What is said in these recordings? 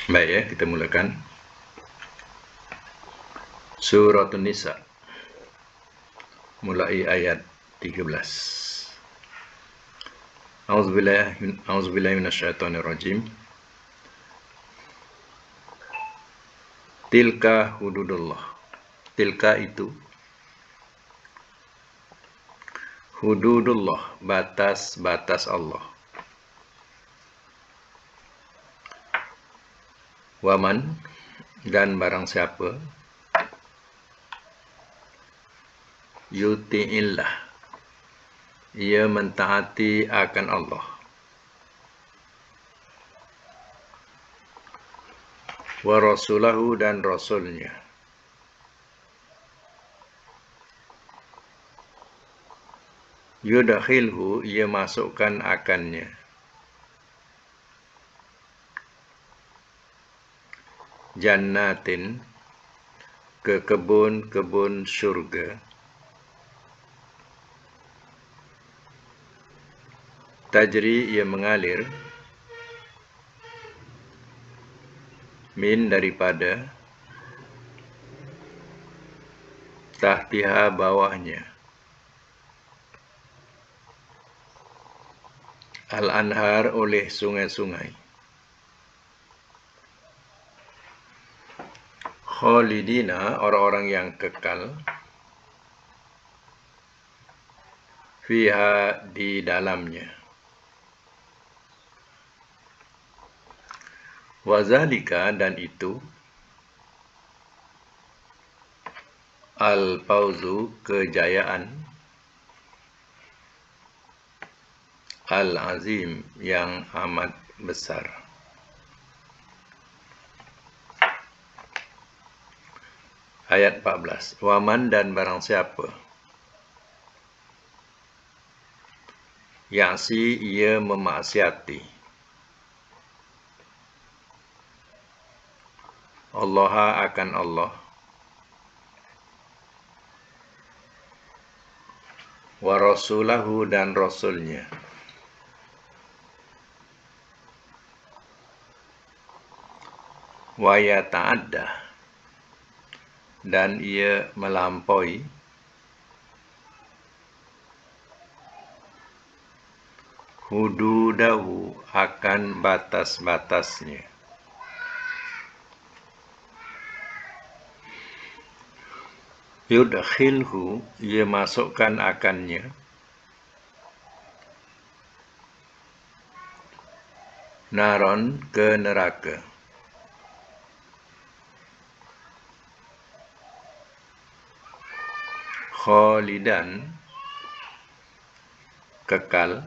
Baik ya, kita mulakan. Surah An-Nisa, mulai ayat 13. A'udzubillahi minasyaitonirrajim. Tilka hududullah. Tilka itu hududullah, batas-batas Allah. Waman, dan barang siapa yuti'illah, ia mentaati akan Allah, wa rasulahu, dan rasulnya, yudakhilhu, ia masukkan akannya, jannatin, ke kebun-kebun syurga, tajri, ia mengalir, min, daripada, tahtiha, bawahnya, al-anhar, oleh sungai-sungai, khalidina, orang-orang yang kekal, fiha, di dalamnya, wazalika, dan itu, al-fawzu, kejayaan, al-azim, yang amat besar. Ayat 14. Waman, dan barang siapa ya'si, ia memaksiati, Allah, akan Allah, wa rasulahu, dan rasulnya, wa yata'adda, dan ia melampaui, hududahu, akan batas-batasnya, yudkhilhu, ia masukkan akannya, naron, ke neraka, khalidan, kekal,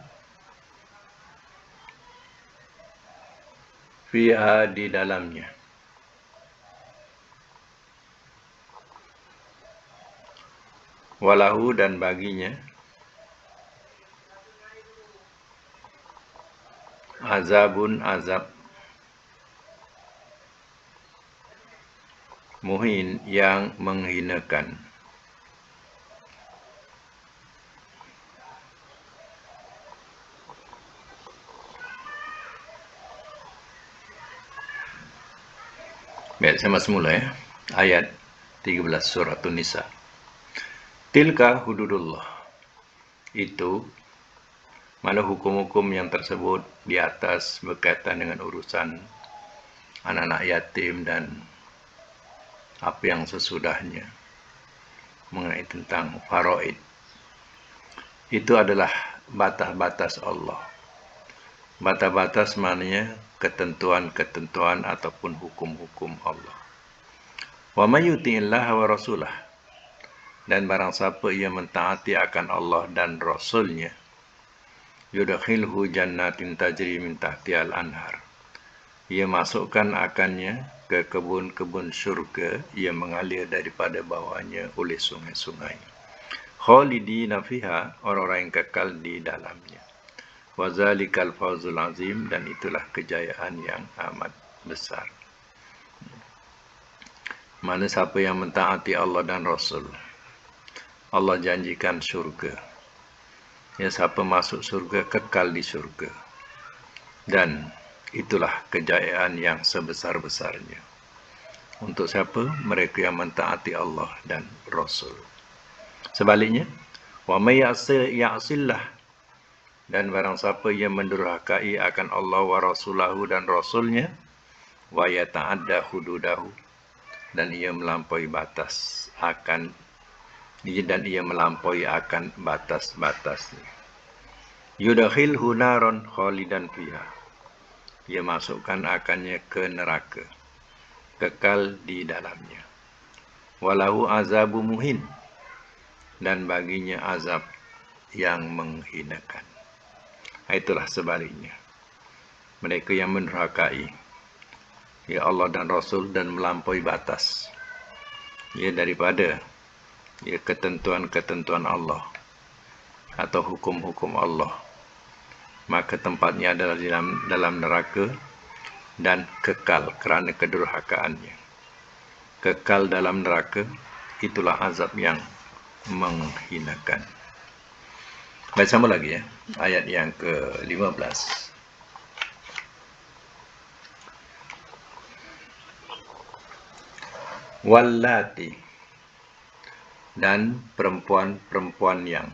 fiha, di dalamnya, walahu, dan baginya, azabun, azab, muhin, yang menghinakan. Baik, saya masih mula ya. Ayat 13 surah An-Nisa. Tilka hududullah. Itu, mana hukum-hukum yang tersebut di atas berkaitan dengan urusan anak-anak yatim dan apa yang sesudahnya mengenai tentang faraid. Itu adalah batas-batas Allah. Batas-batas maknanya ketentuan-ketentuan ataupun hukum-hukum Allah. Wa may yuti'illaha wa rasulah, dan barang siapa ia mentaati akan Allah dan Rasulnya, yudkhilhu jannatin tajri min tahtihal anhar, ia masukkan akannya ke kebun-kebun syurga yang mengalir daripada bawahnya oleh sungai-sungai, khalidina fiha, orang-orang yang kekal di dalamnya, wazalikal fawzul azim, dan itulah kejayaan yang amat besar. Mana siapa yang mentaati Allah dan Rasul, Allah janjikan syurga. Ya, siapa masuk syurga kekal di syurga. Dan itulah kejayaan yang sebesar-besarnya. Untuk siapa? Mereka yang mentaati Allah dan Rasul. Sebaliknya, wa may ya'sillah, dan barang siapa yang mendurhakai akan Allah wa rasulahu dan rasulnya, wa yata'adda hududahu, dan ia melampaui batas-batasnya. Yudakhilhu naron khalidan fiha, ia masukkan akannya ke neraka, kekal di dalamnya. Walahu azabu muhin, dan baginya azab yang menghinakan. Itulah sebaliknya, mereka yang mendurhakai ya Allah dan Rasul dan melampaui batas ya daripada ya ketentuan-ketentuan Allah atau hukum-hukum Allah, maka tempatnya adalah dalam neraka dan kekal kerana kedurhakaannya. Kekal dalam neraka, itulah azab yang menghinakan. Baik, sama lagi ya, ayat yang ke-15. Wallati, dan perempuan-perempuan yang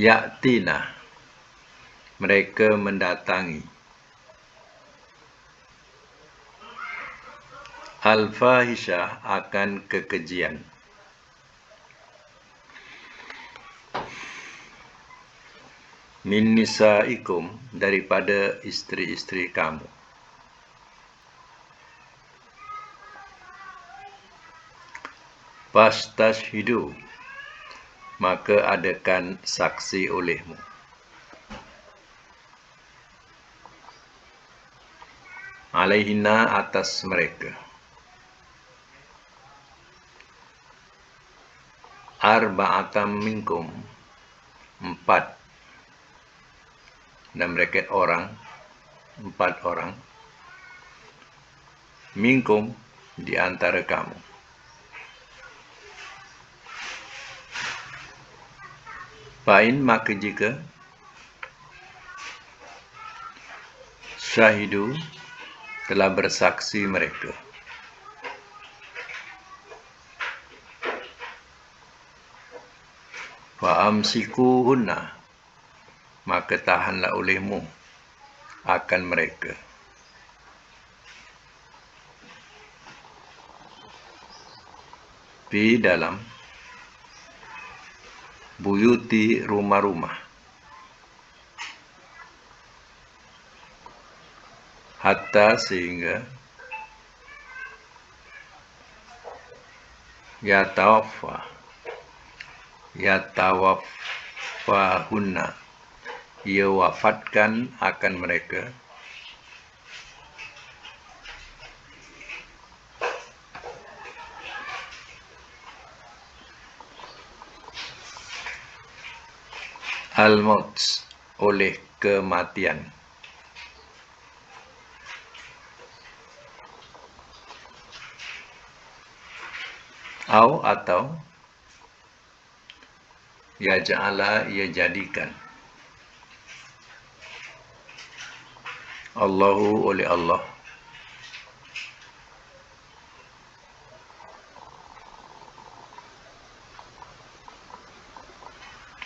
ya'tina, mereka mendatangi al-fahisyah, akan kekejian, min nisaikum, daripada isteri-isteri kamu. Fastashhidu, maka adakan saksi olehmu. Alaihinna, atas mereka. Arba'atam minkum, 4, dan mereka orang, 4 orang. Minkum, di antara kamu. Fa'in, maka jika syahidu, telah bersaksi mereka. Fa'amsikuhunna, maka tahanlah olehmu akan mereka. Di dalam buyuti, rumah-rumah. Hatta, sehingga yatawaffahunna, ia wafatkan akan mereka. Al-maut, oleh kematian. Atau ya ja'ala, ia jadikan Allahu, oleh Allah,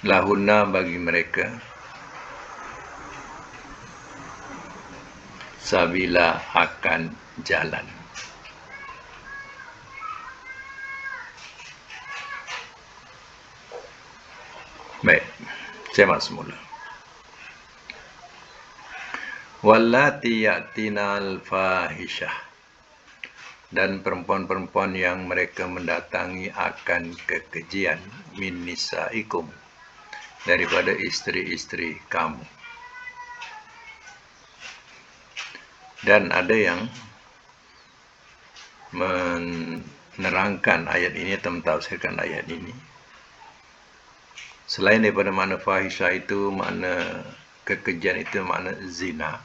lahunna, bagi mereka, sabila, akan jalan. Baik, semak semula. Wallati ya'tinal fahisyah, dan perempuan-perempuan yang mereka mendatangi akan kekejian, min nisaikum, daripada isteri-isteri kamu. Dan ada yang menerangkan ayat ini atau mentafsirkan ayat ini, selain daripada makna fahisyah itu, makna kekejian itu makna zina.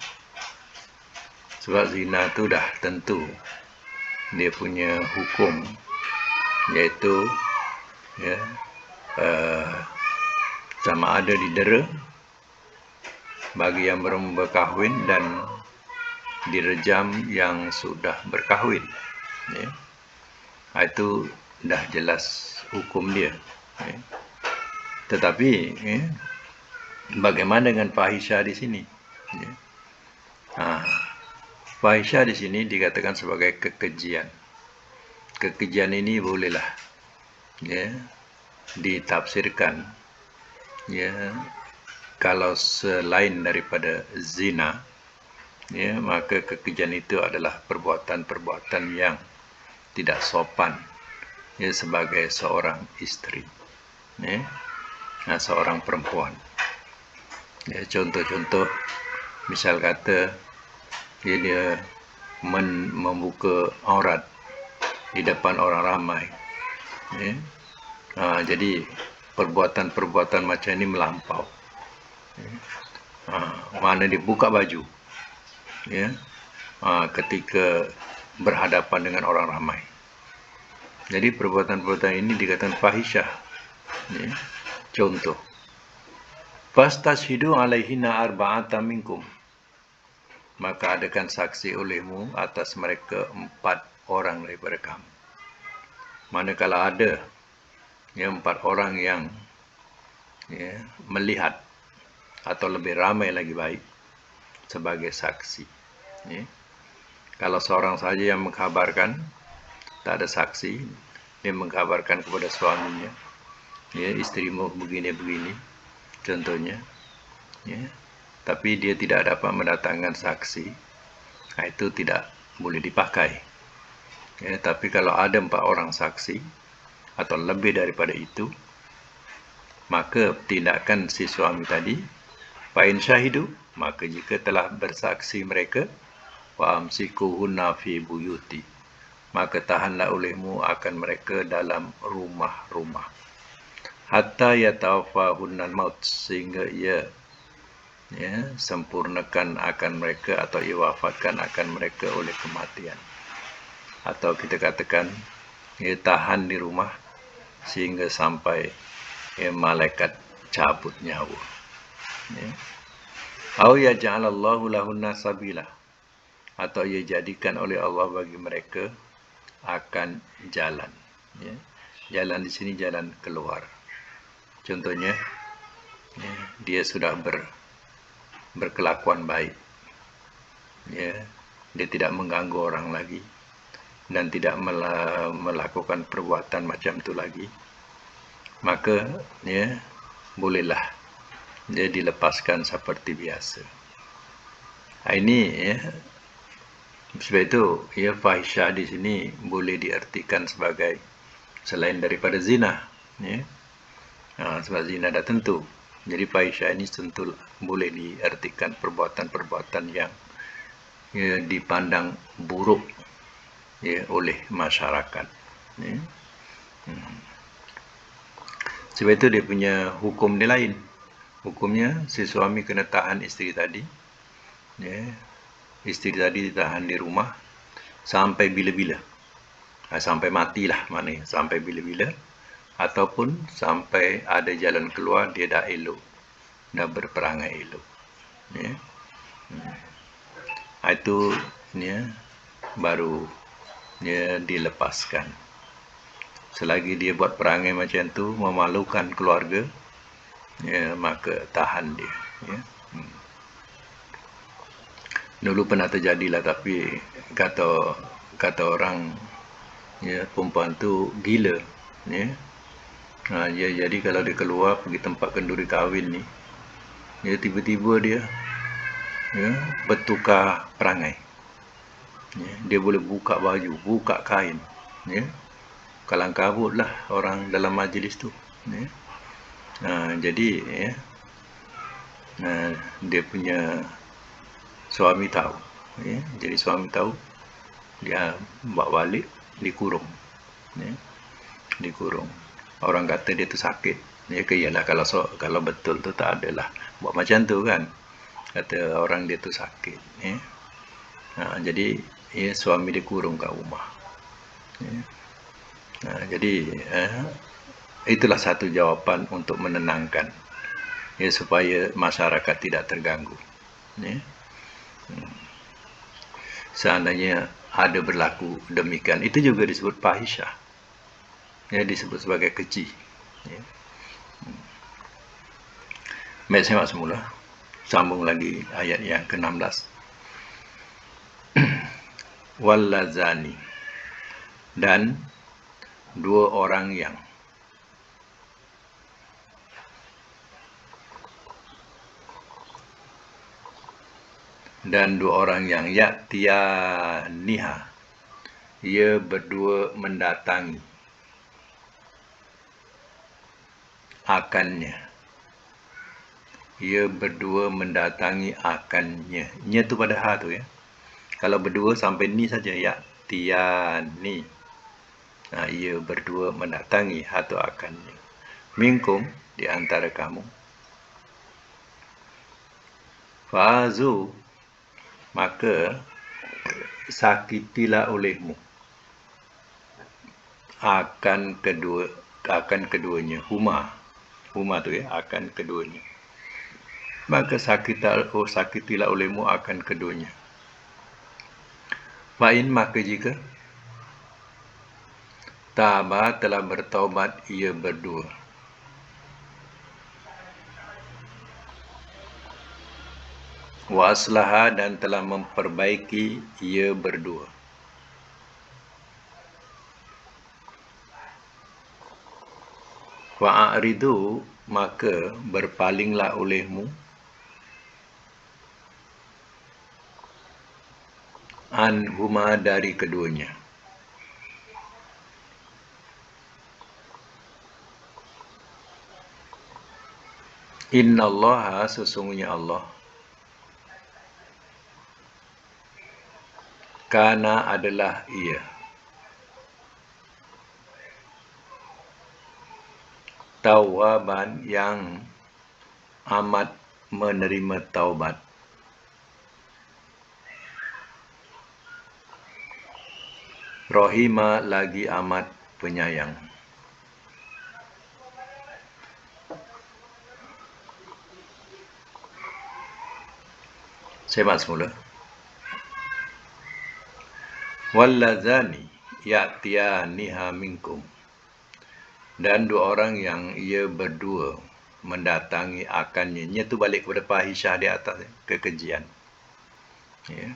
Sebab zina itu dah tentu dia punya hukum, iaitu ya, sama ada didera bagi yang belum berkahwin dan direjam yang sudah berkahwin. Ya. Itu dah jelas hukum dia. Ya. Tetapi bagaimana dengan fahisyah di sini? Ya. Fahisyah di sini dikatakan sebagai kekejian. Kekejian ini bolehlah ditafsirkan kalau selain daripada zina, maka kekejian itu adalah perbuatan-perbuatan yang tidak sopan sebagai seorang isteri, seorang perempuan. Contoh-contoh, misal kata dia membuka aurat di depan orang ramai. Jadi perbuatan-perbuatan macam ini melampau. Mana dia buka baju ketika berhadapan dengan orang ramai. Jadi perbuatan-perbuatan ini dikatakan fahisyah. Contoh, fastashhidu alaihinna arba'atan minkum, maka adakan saksi olehmu atas mereka 4 orang daripada kamu. Manakala ada 4 orang yang melihat, atau lebih ramai lagi baik, sebagai saksi. Kalau seorang saja yang mengkhabarkan, tak ada saksi, dia mengkhabarkan kepada suaminya, isterimu begini-begini, contohnya, tapi dia tidak dapat mendatangkan saksi, itu tidak boleh dipakai. Tapi kalau ada 4 orang saksi atau lebih daripada itu, maka tindakan si suami tadi, fa'in syahidu, maka jika telah bersaksi mereka, wa amsikuhunna fi buyuti, maka tahanlah olehmu akan mereka dalam rumah-rumah, hatta yatawafahunnal maut, sehingga ia sempurnakan akan mereka atau ia wafatkan akan mereka oleh kematian. Atau kita katakan ia tahan di rumah sehingga sampai malaikat cabut nyawa. Au yaj'alallahu lahunna sabila, atau ia jadikan oleh Allah bagi mereka akan jalan. Jalan di sini jalan keluar. Contohnya, dia sudah berkelakuan baik, dia tidak mengganggu orang lagi dan tidak melakukan perbuatan macam itu lagi, maka bolehlah dia dilepaskan seperti biasa. Ini sebab itu fahisyah di sini boleh diartikan sebagai selain daripada zina, sebab zina dah tentu. Jadi fahisyah ini tentu boleh diartikan perbuatan-perbuatan yang dipandang buruk oleh masyarakat. Sebab itu dia punya hukum dia lain. Hukumnya si suami kena tahan isteri tadi. Isteri tadi ditahan di rumah sampai bila-bila. Sampai matilah maknanya, sampai bila-bila. Ataupun sampai ada jalan keluar, dia dah elok, dah berperangai elok. Itu baru dilepaskan. Selagi dia buat perangai macam tu, memalukan keluarga, maka tahan dia. Dulu pernah terjadilah, tapi kata orang, perempuan tu gila. Jadi kalau dia keluar pergi tempat kenduri kahwin ni, tiba-tiba dia bertukar perangai. Dia boleh buka baju, buka kain, kalang kabut lah orang dalam majlis tu. Jadi dia punya suami tahu. Jadi suami tahu, dia bawa balik, dikurung. Dikurung. Orang kata dia tu sakit. Iyalah, kalau betul tu tak adalah buat macam tu kan. Kata orang dia tu sakit. Jadi suami dia kurung kat rumah. Jadi Itulah satu jawapan untuk menenangkan, ya, supaya masyarakat tidak terganggu. Ya. Seandainya ada berlaku demikian, itu juga disebut fahisyah, ya, disebut sebagai keji. Ya. Baik, saya semula sambung lagi ayat yang ke-16. Wallazani, dan dua orang yang ya'tiyaniha, ia berdua mendatangi akannya. Ia berdua mendatangi akannya. Nya tu pada ha tu, ya. Kalau berdua sampai ni saja, ya'tiyani. Ia berdua mendatangi ha tu akannya. Minkum, di antara kamu. Fa'azu, maka sakitilah olehmu akan keduanya. Huma tu, ya, akan keduanya. Maka sakitilah olehmu akan keduanya. Fa'in, maka jika taba, telah bertaubat ia berdua, wa aslaha, dan telah memperbaiki ia berdua, fa'aridu, maka berpalinglah olehmu anhuma, dari keduanya. Innallaha, sesungguhnya Allah, kana, adalah ia, tawwaban, yang amat menerima taubat, rahima, lagi amat penyayang. Saya mak semula. Wallazani ya'tiyaniha minkum, dan dua orang yang ia berdua mendatangi akannya. Nya tu balik kepada fahisyah di atas, kekejian. Ya.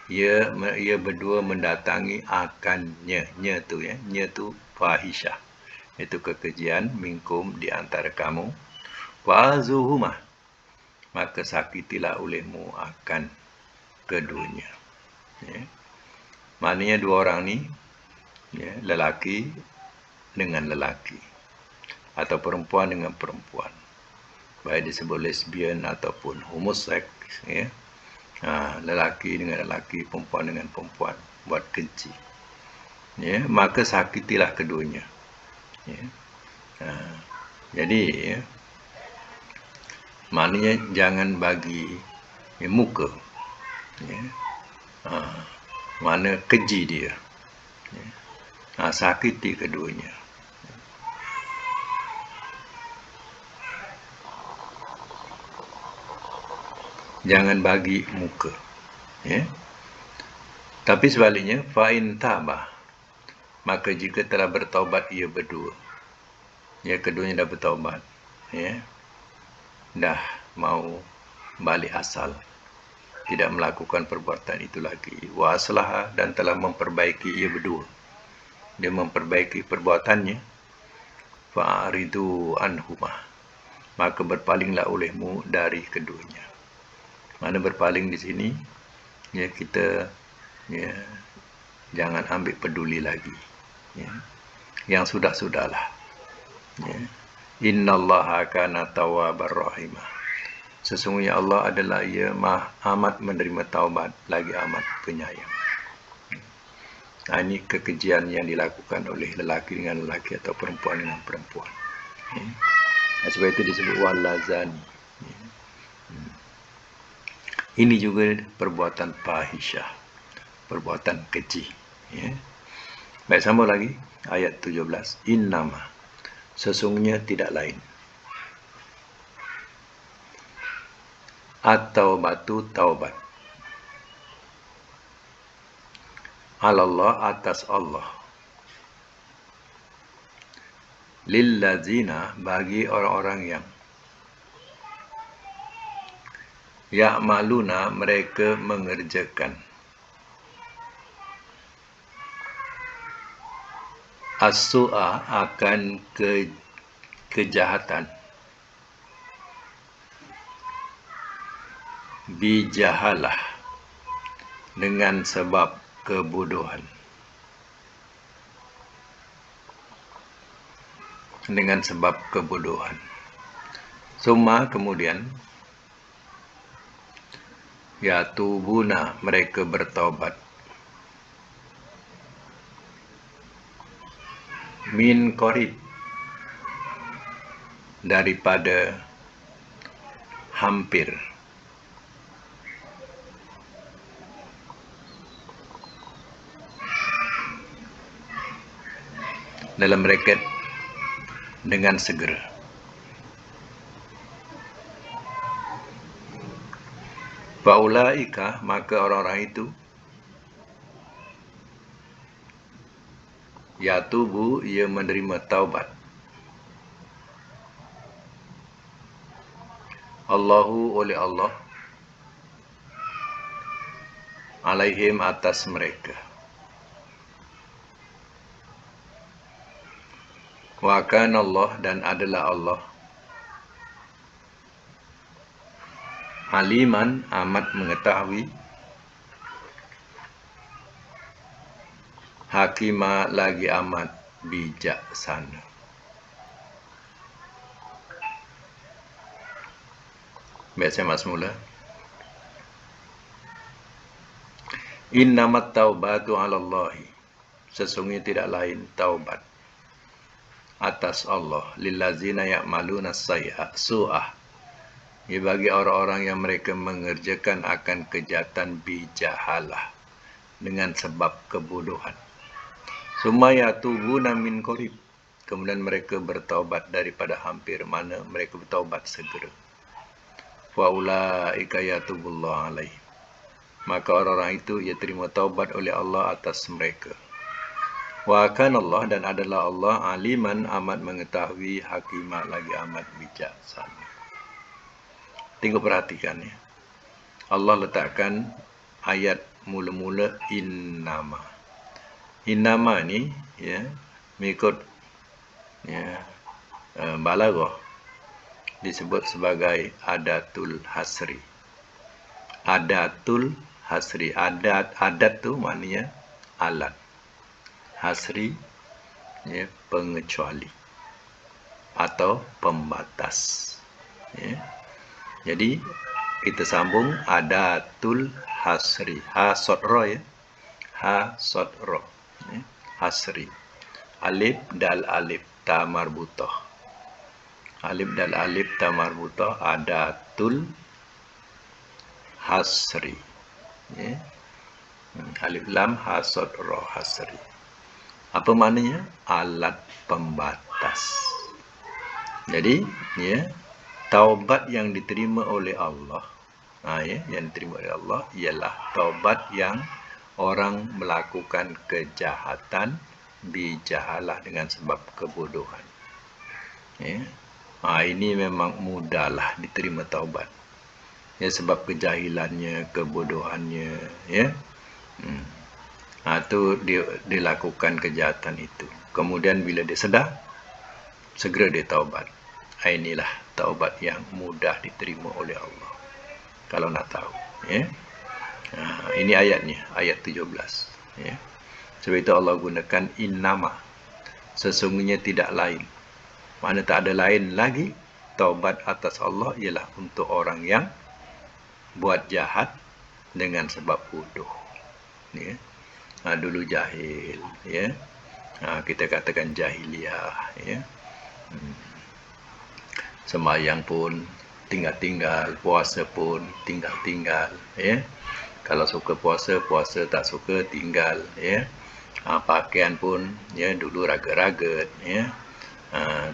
Ia berdua mendatangi akannya. Nya tu, ya. Nya tu fahisyah. Itu kekejian, minkum, di antara kamu. Fa'azuhumah, maka sakitilah olehmu akan keduanya. Ya. Maknanya dua orang ni, ya, lelaki dengan lelaki, atau perempuan dengan perempuan, baik disebut lesbian ataupun homoseks, ya. Lelaki dengan lelaki, perempuan dengan perempuan, buat keji, ya, maka sakitilah keduanya. Ya. Jadi, ya, maknanya jangan bagi, ya, muka, ya. Mana keji dia, ya. Sakiti keduanya. Jangan bagi muka, ya. Tapi sebaliknya, fa'in tabah, maka jika telah bertaubat ia berdua, ya, keduanya dah bertaubat, ya, dah mau balik asal, tidak melakukan perbuatan itu lagi, wa aslaha, dan telah memperbaiki ia berdua, dia memperbaiki perbuatannya, fa'aridu anhumah, maka berpalinglah olehmu dari keduanya. Mana berpaling di sini, ya, kita, ya, jangan ambil peduli lagi, ya. Yang sudah-sudahlah, ya. Innallaha kana tawwabar rahimah, sesungguhnya Allah adalah ia amat menerima taubat, lagi amat penyayang. Ini kekejian yang dilakukan oleh lelaki dengan lelaki atau perempuan dengan perempuan, ya. Sebab itu disebut wallazani, ya. Ini juga perbuatan fahisyah, perbuatan keji, ya. Baik, sambung lagi ayat 17. Innama, sesungguhnya tidak lain. At-taubatu taubat. Alallah atas Allah. Lillazina bagi orang-orang yang ya'maluna mereka mengerjakan as-su'a akan kejahatan bijahalah dengan sebab kebodohan. Dengan sebab kebodohan. Summa kemudian yatubuna mereka bertaubat min qarib daripada hampir. Dalam bracket dengan segera. Faulaika maka orang-orang itu yatubu ia menerima taubat. Allahu oleh Allah alaihim atas mereka. Wa kana Allah dan adalah Allah aliman amat mengetahui hakima lagi amat bijaksana. Baik, saya mas mula. Innamat taubatu 'alallahi. Sesungguhnya tidak lain taubat atas Allah lillazina ya'maluna su'ah. Ia bagi orang-orang yang mereka mengerjakan akan kejahatan bijahalah dengan sebab kebodohan. Summa yatubuna min qarib. Kemudian mereka bertaubat daripada hampir, mana mereka bertaubat segera. Fa ulaika yatubullahu alaihim. Maka orang-orang itu ia terima taubat oleh Allah atas mereka. Wa kana Allah dan adalah Allah aliman amat mengetahui hakimah lagi amat bijaksana. Tengok perhatikan ya. Allah letakkan ayat mula-mula innama. Innama ni ya mengikut ya balaghah disebut sebagai adatul hasri. Adatul hasri. Adat tu maknanya alat. Hasri ya, pengecuali atau pembatas ya. Jadi kita sambung adatul hasri. Ha sod ro ya. Ha sod ro ya. Hasri. Alif dal alif ta marbutah. Alif dal alif ta marbutah adatul hasri ya. Alif lam ha sod ro hasri. Apa maknanya? Alat pembatas. Jadi, ya, taubat yang diterima oleh Allah, yang diterima oleh Allah ialah taubat yang orang melakukan kejahatan bijahalah dengan sebab kebodohan. Ya. Ini memang mudahlah diterima taubat. Ya, sebab kejahilannya, kebodohannya, ya. Itu dilakukan kejahatan itu. Kemudian bila dia sedar, segera dia taubat. Inilah taubat yang mudah diterima oleh Allah. Kalau nak tahu. Ya. Ini ayatnya, ayat 17. Ya. Sebab itu Allah gunakan innama. Sesungguhnya tidak lain. Mana tak ada lain lagi. Taubat atas Allah ialah untuk orang yang buat jahat dengan sebab bodoh. Ya. Dulu jahil, ya. Kita katakan jahiliyah, ya. Sembahyang pun tinggal-tinggal, puasa pun tinggal-tinggal, ya. Kalau suka puasa, puasa, tak suka tinggal, ya. Pakaian pun ya dulu ragat-ragat, ya.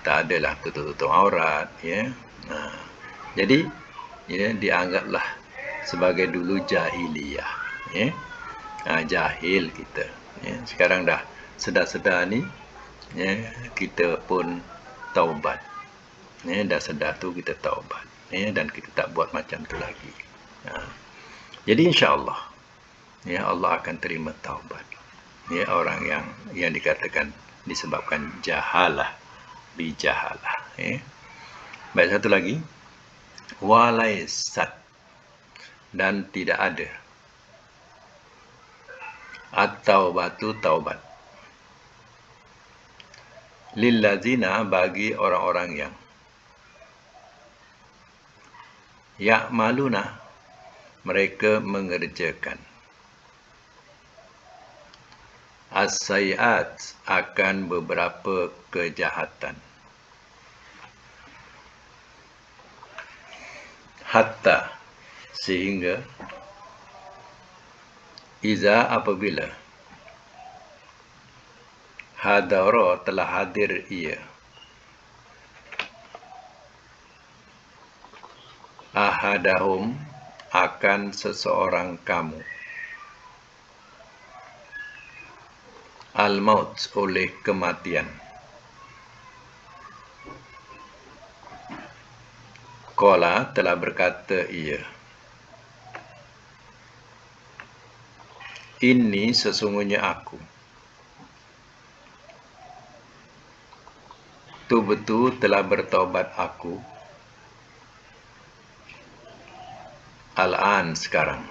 Tak adalah tutup-tutup aurat, ya. Jadi ya, dianggaplah sebagai dulu jahiliyah, ya. Jahil kita, ya. Sekarang dah sedar-sedar ni, ya, kita pun taubat, ya. Dah sedar tu kita taubat, ya, dan kita tak buat macam tu lagi. Jadi insya-Allah, ya, Allah akan terima taubat, ya, orang yang dikatakan disebabkan jahalah, bijahalah, ya. Baik, satu lagi, walaisat, dan tidak ada, atau batu taubat, lillazina, bagi orang-orang yang ya'maluna, mereka mengerjakan as-sayiat, akan beberapa kejahatan, hatta, sehingga, iza, apabila, hadara, telah hadir ia, ahadahum, akan seseorang kamu, al-maut, oleh kematian, qala, telah berkata ia, inni, sesungguhnya aku, tubtu, telah bertaubat aku, al-an, sekarang,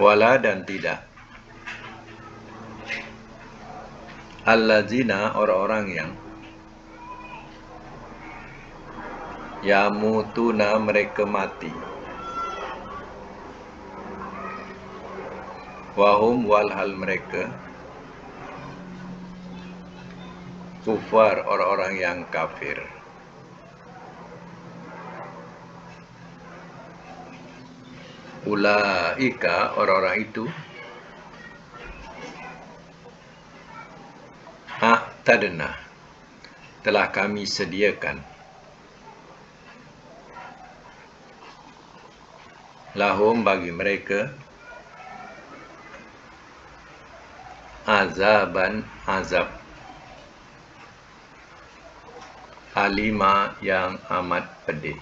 wala, dan tidak, allazina, orang-orang yang yamutuna, mereka mati, wahum, walhal mereka, kufar, orang-orang yang kafir, ulaika, orang-orang itu, a'tadna, telah kami sediakan, lahum, bagi mereka, azaban, azab, alima, yang amat pedih.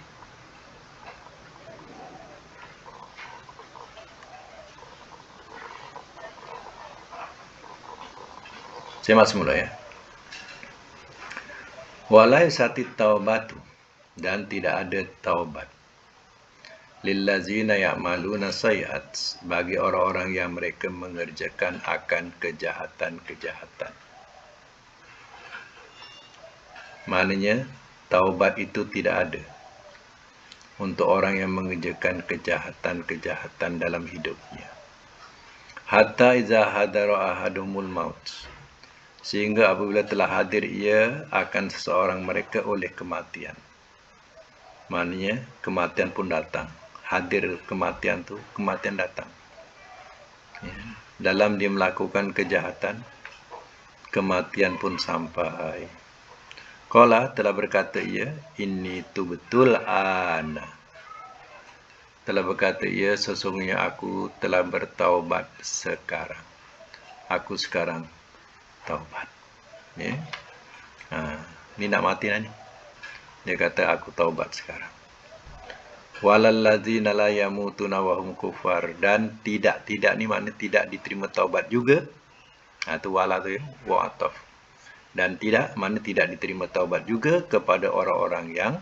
Saya masuk mula, ya. Walaisati taubatu, dan tidak ada taubat, lillazina ya'maluna sayiat, bagi orang-orang yang mereka mengerjakan akan kejahatan-kejahatan. Maknanya, taubat itu tidak ada untuk orang yang mengerjakan kejahatan-kejahatan dalam hidupnya. Hatta iza hadara ahadumul maut, sehingga apabila telah hadir ia, akan seseorang mereka, oleh kematian. Maknanya, kematian pun datang. Hadir kematian tu, kematian datang, ya. Dalam dia melakukan kejahatan, kematian pun sampai. Qala, telah berkata ia, inni tubtul ana, telah berkata ia, sesungguhnya aku telah bertaubat sekarang, aku sekarang taubat, ya. Ni nak mati lah ni, dia kata aku taubat sekarang. Walallazina la yamutuna wa hum kufar, dan tidak ni makna tidak diterima taubat juga. Tu wala tu, ya, wa ataf. Dan tidak makna tidak diterima taubat juga kepada orang-orang yang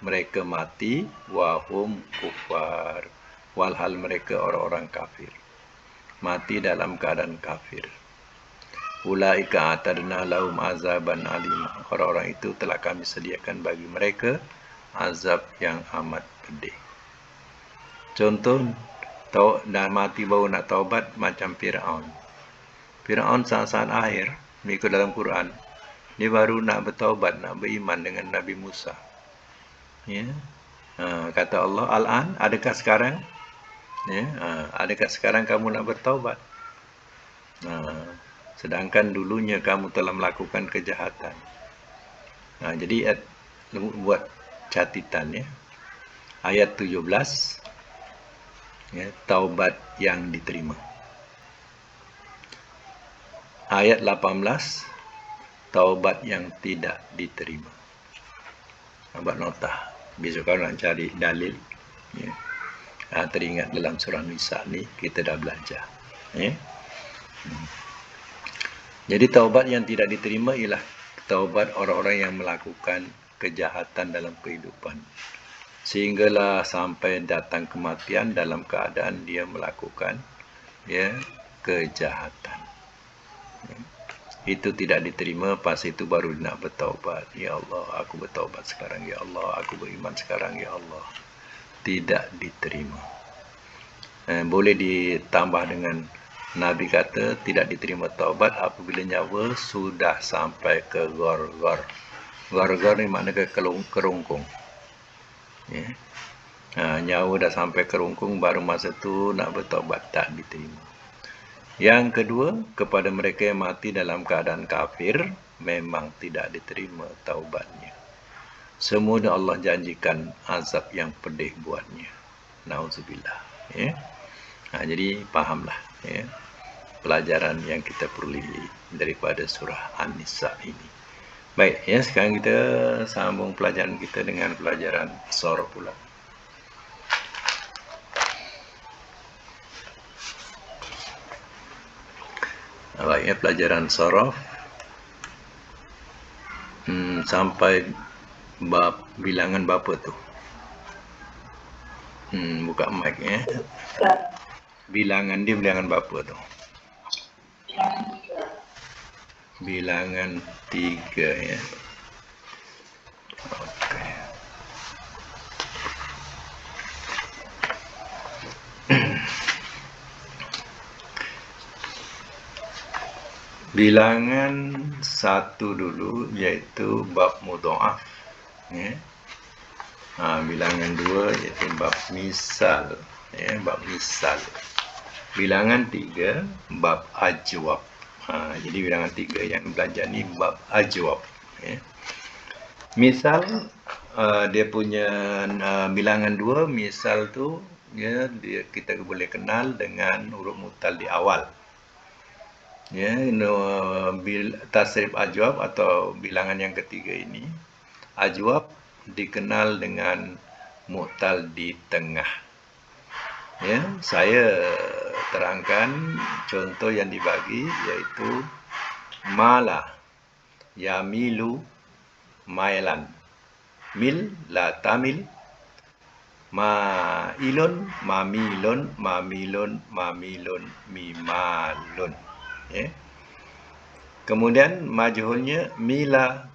mereka mati, wa hum kufar, walhal mereka orang-orang kafir, mati dalam keadaan kafir. Ulaika atadna lahum azaban alima, orang-orang itu telah kami sediakan bagi mereka azab yang amat pedih. Contoh, dah mati baru nak taubat, macam Fir'aun. Fir'aun saat-saat akhir, mengikut dalam Quran, dia baru nak bertaubat, nak beriman dengan Nabi Musa, ya. Kata Allah, al-an, adakah sekarang, ya, adakah sekarang kamu nak bertaubat? sedangkan dulunya kamu telah melakukan kejahatan. Jadi buat catatan ya. Ayat 17 ya, taubat yang diterima. Ayat 18 taubat yang tidak diterima. Buat nota. Besok kalau nak cari dalil ya. Teringat dalam surah Nisa ni kita dah belajar ya. Jadi taubat yang tidak diterima ialah taubat orang-orang yang melakukan kejahatan dalam kehidupan, sehinggalah sampai datang kematian dalam keadaan dia melakukan ya kejahatan. Itu tidak diterima, pas itu baru nak bertaubat. Ya Allah, aku bertaubat sekarang. Ya Allah, aku beriman sekarang. Ya Allah. Tidak diterima. Boleh ditambah dengan Nabi kata tidak diterima taubat apabila nyawa sudah sampai ke gor-gor. Gor-gor ni makna ke kerungkung. Ya. Nyawa dah sampai kerungkung, baru masa tu nak bertaubat, tak diterima. Yang kedua, kepada mereka yang mati dalam keadaan kafir, memang tidak diterima taubatnya. Semua Allah janjikan azab yang pedih buatnya. Nauzubillah. Ya. Jadi fahamlah ya, pelajaran yang kita perolehi daripada surah An-Nisa ini. Baik, ya, sekarang kita sambung pelajaran kita dengan pelajaran surah pula. Baik, ya, pelajaran surah sampai bab bilangan berapa tu? Buka mic ya. Bilangan dia bilangan berapa tu? Bilangan 3 ya. Okey. Bilangan 1 dulu, iaitu bab mudha'af ya. Bilangan 2 iaitu bab misal ya, bab misal. Bilangan 3 bab ajwab. Jadi bilangan 3 yang belajar ni bab ajwab ya. Misal dia punya bilangan 2, misal tu ya, kita boleh kenal dengan huruf mutal di awal. Ya, tasrif ajwab atau bilangan yang ketiga ini, ajwab dikenal dengan mu'tal di tengah. Ya, saya terangkan contoh yang dibagi, iaitu mala, yamilu, mailan, mil, la tamil, mailun, mamilun, mamilun, mamilun, mimalun. Ya. Kemudian majhulnya mila,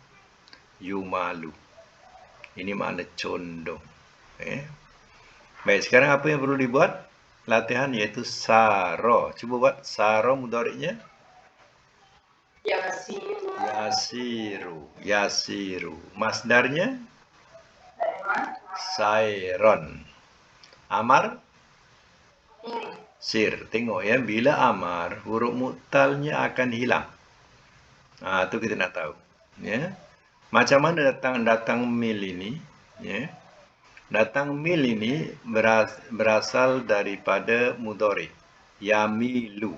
yumalu. Ini makna condong. Ya. Baik, sekarang apa yang perlu dibuat? Latihan, iaitu saro. Cuba buat saro mudhari'nya. Yasiru. Yasiru. Masdarnya sairon. Amar sir. Tengok ya, bila amar, huruf mu'talnya akan hilang. Tu kita nak tahu. Ya. Macam mana datang mil ini? Ya. Datang mil ini berasal daripada mudhari. Yamilu.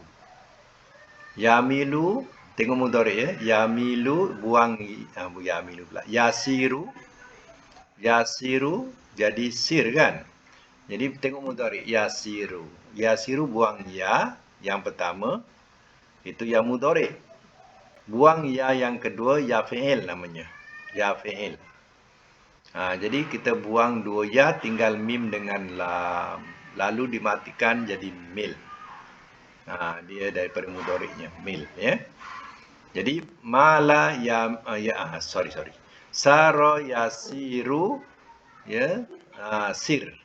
Yamilu, tengok mudhari ya. Yamilu, buang yamilu pula. Yasiru. Yasiru jadi sir kan? Jadi tengok mudhari, yasiru. Yasiru buang ya yang pertama, itu ya mudhari. Buang ya yang kedua, ya fi'il namanya. Ya fi'il. Jadi kita buang 2 ya, tinggal mim dengan lam. Lalu dimatikan jadi mil. Dia daripada mudhari'nya, mil ya. Jadi mala sorry. Saro yasiru ya, sir.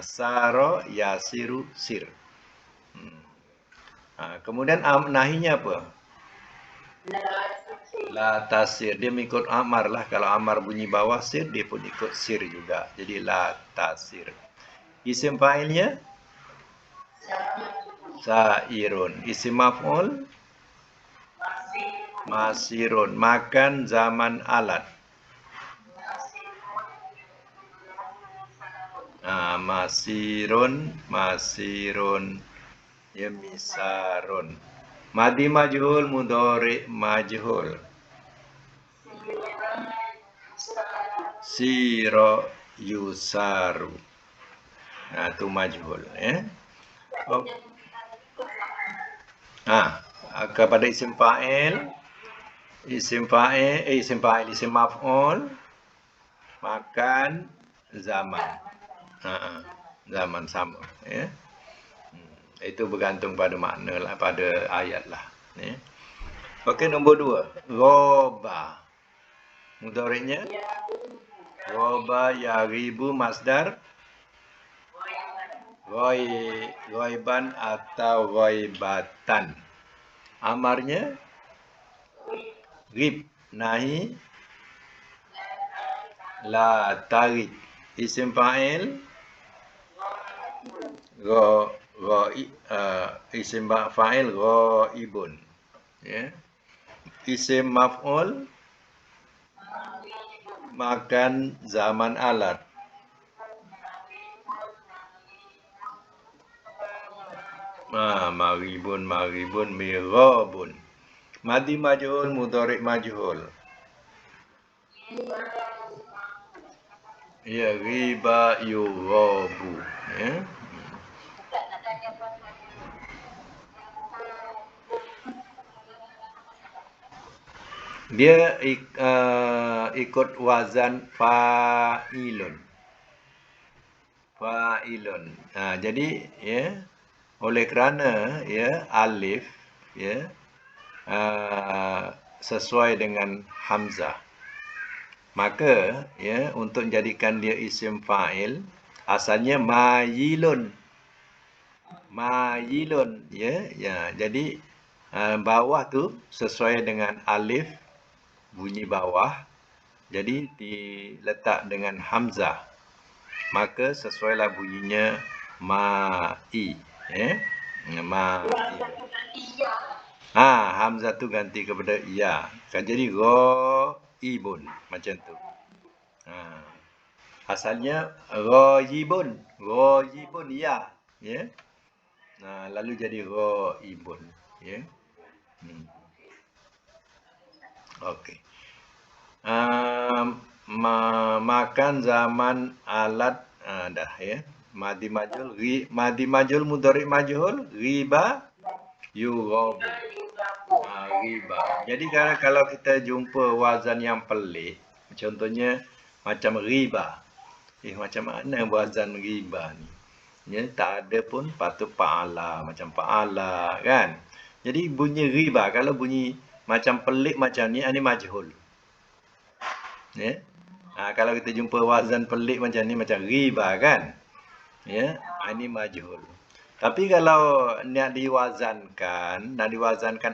Saro yasiru sir. Kemudian nahinya apa? La tasir. Dia mengikut amar lah. Kalau amar bunyi bawah sir, dia pun ikut sir juga. Jadi la tasir. Isim fa'ilnya sairun. Isim maf'ul Masirun, makan zaman alat. Masirun, ya misarun. Madi majhul, mudhari majhul. Siro yusaru. Itu majhul, ya. Oh. Kepada isim fa'il, isim maf'ul, makan zaman. Zaman sama, ya. Itu bergantung pada makna lah, pada ayat lah, ya. Okey, nombor 2. Ghoba. Mudhari'nya ghoba yaghibu, masdar ghaiban atau ghaibatan. Amarnya ghib, nahi la tarik. Isim fa'il isim fa'il ghaibun, ya. Isim maf'ul makan zaman alat. Maribun, mirabun. Madi majhul, mudhari majhul. Ya, riba yughabu, ya. Dia ikut wazan fa'ilun. Jadi, ya, oleh kerana, ya, alif, ya, sesuai dengan hamzah, maka, ya, untuk jadikan dia isim fa'il, asalnya mayilun, ya. Jadi bawah tu sesuai dengan alif, bunyi bawah, jadi diletak dengan hamzah, maka sesuailah bunyinya ma'i, ya. Ma'i. Hamzah tu ganti kepada ya. Jadi ghaibun, macam tu. Asalnya ghaibun, ya, ya. Lalu jadi ghaibun, ya. Okey. Makan zaman alat, dah, ya. Madi majhul, mudhari majhul, riba yughabu. Riba. Jadi kalau kita jumpa wazan yang pelik, contohnya macam riba. Macam mana wazan riba ni? Ya, tak ada pun patut fa'ala, macam fa'ala, kan? Jadi bunyi riba, kalau bunyi macam pelik macam ni, ini majhul. Ya. Kalau kita jumpa wazan pelik macam ni, macam riba, kan? Ya, ini majhul. Tapi kalau nak diwazankan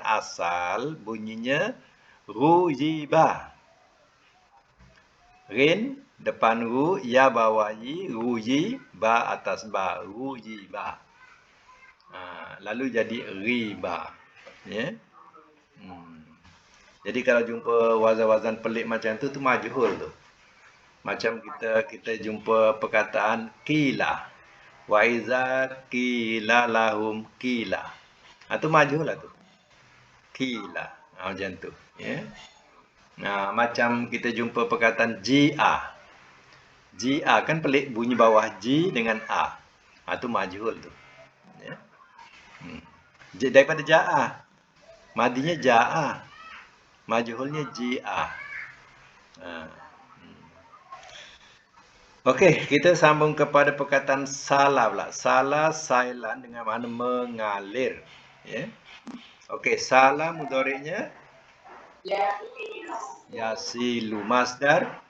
asal, bunyinya rujiba. Rin depan ru, ya bawah i, ruji, ba atas ba, rujiba. Lalu jadi riba, ya. Jadi kalau jumpa wazan-wazan pelik macam tu majhul tu. Macam kita jumpa perkataan qila. Wa iza qila lahum qila. Itu majhul lah tu. Qila. Macam tu, ya. Macam kita jumpa perkataan ji'a. Ji'a kan pelik, bunyi bawah ji dengan a. Itu majhul tu. Ya. Daripada ja'a. Madinya ja'a. Majhulnya ji'a. Okey, kita sambung kepada perkataan sala pula. Sala sailan dengan makna mengalir, ya. Okey, sala mudhari'nya yasilu, masdar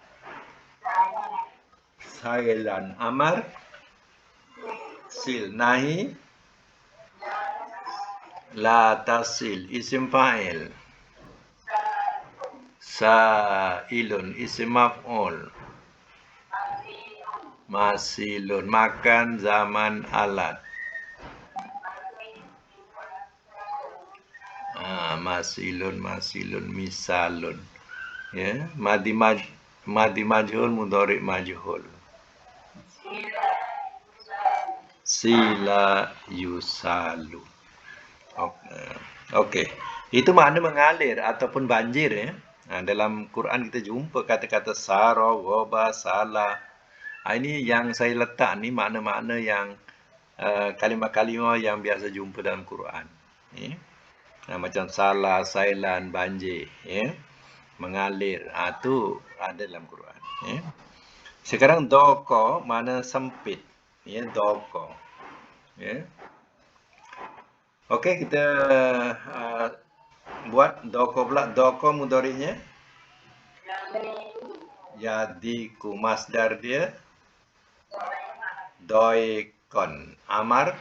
sailan, amar sil, nahi la tasil, isim fa'il sailun, isim maf'ul masilun, makan zaman alat. Masilun, misalun. Ya, madi majhul, mudhari majhul. Sila yusalu. Okey. Itu makna mengalir ataupun banjir ya. Dalam Quran kita jumpa kata-kata sara, ghaba, sala. Ini yang saya letak ni makna-makna yang kalimah-kalimah yang biasa jumpa dalam Quran. Ya. Macam salah, sailan, banjir, ya. Mengalir. Tu ada dalam Quran, ya. Sekarang doko mana sempit, ya, doko. Ya. Okey, kita buat doko pula. Doko mudhari'nya yadiku. Masdar dia doikon. Amar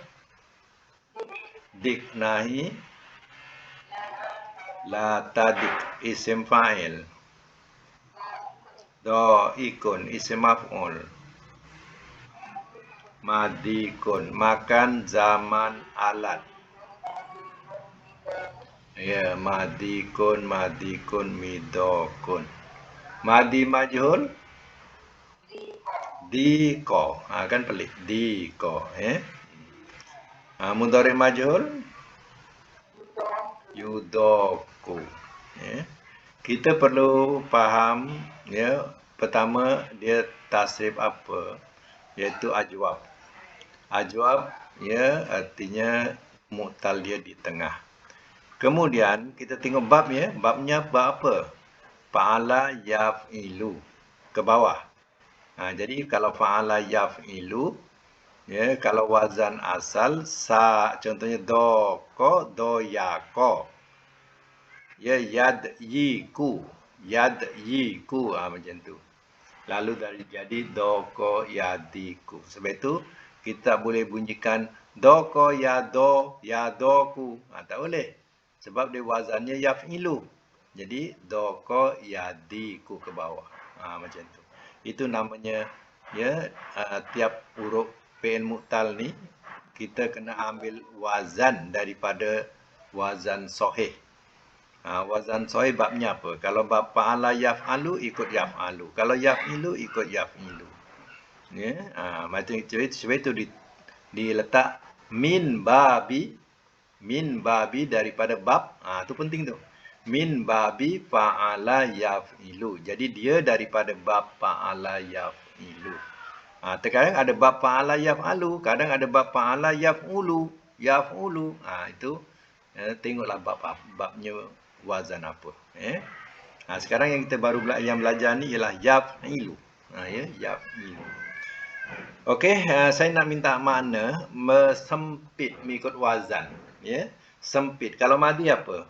dik, nahi la tadik, isim fa'il. Doikun, isim maf'ul. Madikun, makan, zaman, alat. Ya, madikun, midokun. Madi majhul diko. Kan pelik. Diko, ya. Mudhari majhul yudoku. Ya. Kita perlu faham, ya, pertama dia tasrif apa, iaitu ajwab. Ajwab, ya, artinya mu'tal dia di tengah. Kemudian kita tengok bab, ya. Babnya bab apa? Fa'ala yaf'ilu, ke bawah. Jadi kalau fa'ala yaf'ilu, ya, kalau wazan asal contohnya doko, doyako. Ya, yad yiku, macam tu. Lalu jadi doko yadiku. Sebab itu kita boleh bunyikan doko yadoku. Tak boleh. Sebab dia wazannya yaf'ilu. Jadi doko yadiku ke bawah. Macam tu. Itu namanya, ya, tiap huruf fi'il mu'tal ni kita kena ambil wazan daripada wazan sahih. Wazan sahih babnya apa? Kalau bab fa'ala yaf'alu, ikut yaf'alu. Kalau yaf'ilu, ikut yaf'ilu. Ya, macam itu. Sebab itu diletak min babi daripada bab. Itu penting tu. Min babi fa'ala yaf'ilu. Jadi dia daripada bab fa'ala yaf'ilu. Terkadang ada bab fa'ala yaf'alu, kadang ada bab fa'ala yaf'ulu. Itu tengoklah babnya wazan apa. Sekarang yang kita baru belajar ni ialah yaf'ilu. Ya, yaf'ilu. Okey, saya nak minta makna sempit mengikut wazan, ya. Sempit. Kalau madi apa?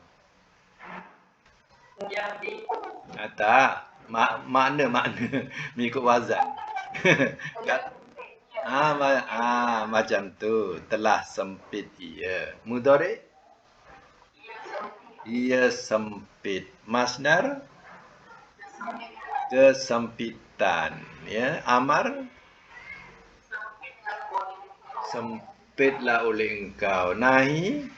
Tak. Makna mengikut wazan. Macam tu. Telah sempit ia. Mudhari? Ia sempit. Masdar? Kesempitan. Ya. Amar? Sempitlah oleh engkau. Nahi?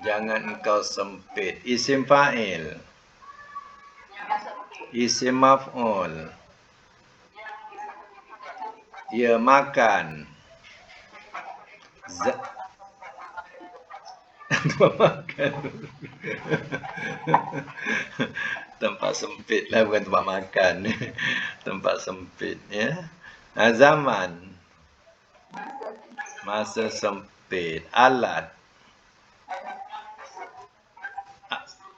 Jangan engkau sempit. Isim fa'il? Isim maf'ul? Ya, makan. Makan. Tempat sempit lah, bukan tempat makan. Tempat sempit, ya. Zaman. Masa sempit. Alat.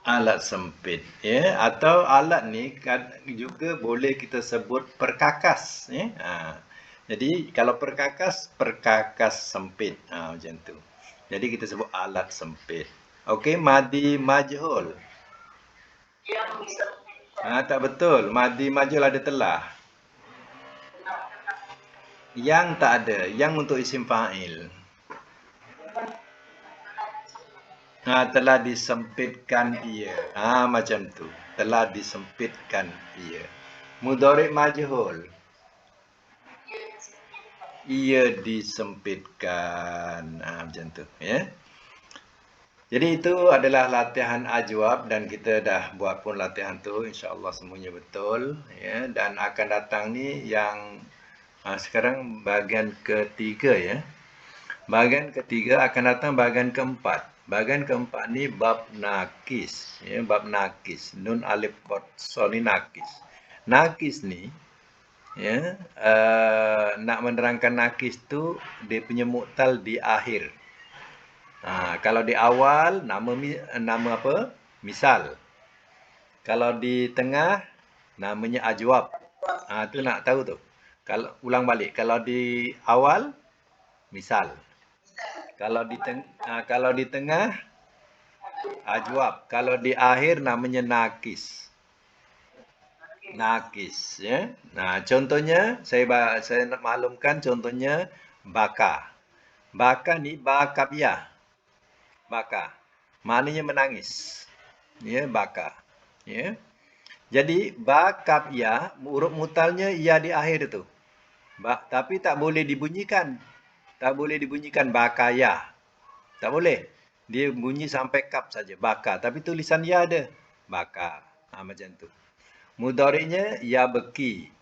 Alat sempit, ya. Atau alat ni juga boleh kita sebut perkakas, ya. Jadi kalau perkakas sempit, macam tu. Jadi kita sebut alat sempit. Okey, madi majhul. Tak betul. Madi majhul ada telah. Yang tak ada. Yang untuk isim fa'il. Telah disempitkan ia. Macam tu. Telah disempitkan ia. Mudhari majhul. Ia disempitkan. Macam tu, ya. Jadi itu adalah latihan ajwab dan kita dah buat pun latihan tu, insya-Allah semuanya betul ya, dan akan datang ni yang sekarang bahagian ketiga ya. Bahagian ketiga akan datang bahagian keempat. Bahagian keempat ni bab nakis ya, bab nakis. Nun alif qad sa ni nakis. Nakis ni ya, nak menerangkan nakis tu dia punya mu'tal di akhir. Kalau di awal nama apa? Misal. Kalau di tengah namanya ajwab. Tu nak tahu tu. Kalau ulang balik, kalau di awal misal. Kalau di tengah ajwab. Kalau di akhir namanya nakis. Nakis ya. Nah, contohnya saya nak maklumkan contohnya baka. Baka ni bakabiyah. Baka. Maknanya menangis. Ya, baka. Ya. Jadi bakab ya, huruf mutalnya ya di akhir itu. Tapi tak boleh dibunyikan. Tak boleh dibunyikan bakaya. Tak boleh. Dia bunyi sampai kap saja, baka. Tapi tulisan ya ada. Baka. Macam tu. Mudhari'nya ya beki.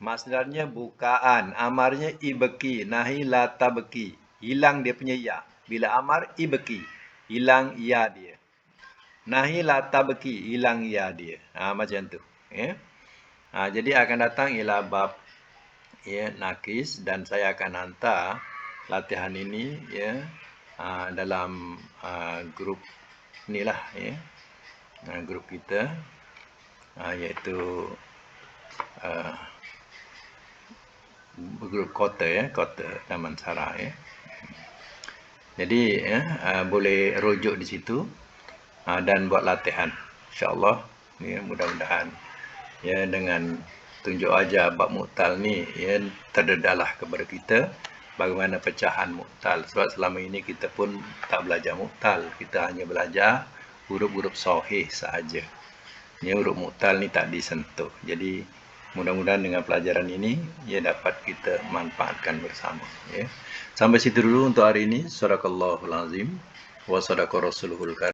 Masdarnya bukaan. Amarnya ibeki. Nahi la tabeki. Hilang dia punya ya. Bila amar ibeki, hilang ya dia. Nahi la tabeki, hilang ya dia. Macam tu. Ya. Jadi akan datang ialah bab ya, nakis, dan saya akan hantar latihan ini ya dalam grup inilah ya. Grup kita iaitu grup kota ya, kota Damansara ya. Jadi ya, boleh rujuk di situ dan buat latihan. Insya-Allah ya, mudah-mudahan ya dengan tunjuk aja bab mu'tal ni ya terdedahlah kepada kita bagaimana pecahan mu'tal. Sebab selama ini kita pun tak belajar mu'tal, kita hanya belajar huruf-huruf sahih sahaja. Ya, huruf mu'tal ni tak disentuh. Jadi mudah-mudahan dengan pelajaran ini ia dapat kita manfaatkan bersama ya. Sampai situ dulu untuk hari ini. Sadaqallahul azim wa sadaqa rasuluhul karim.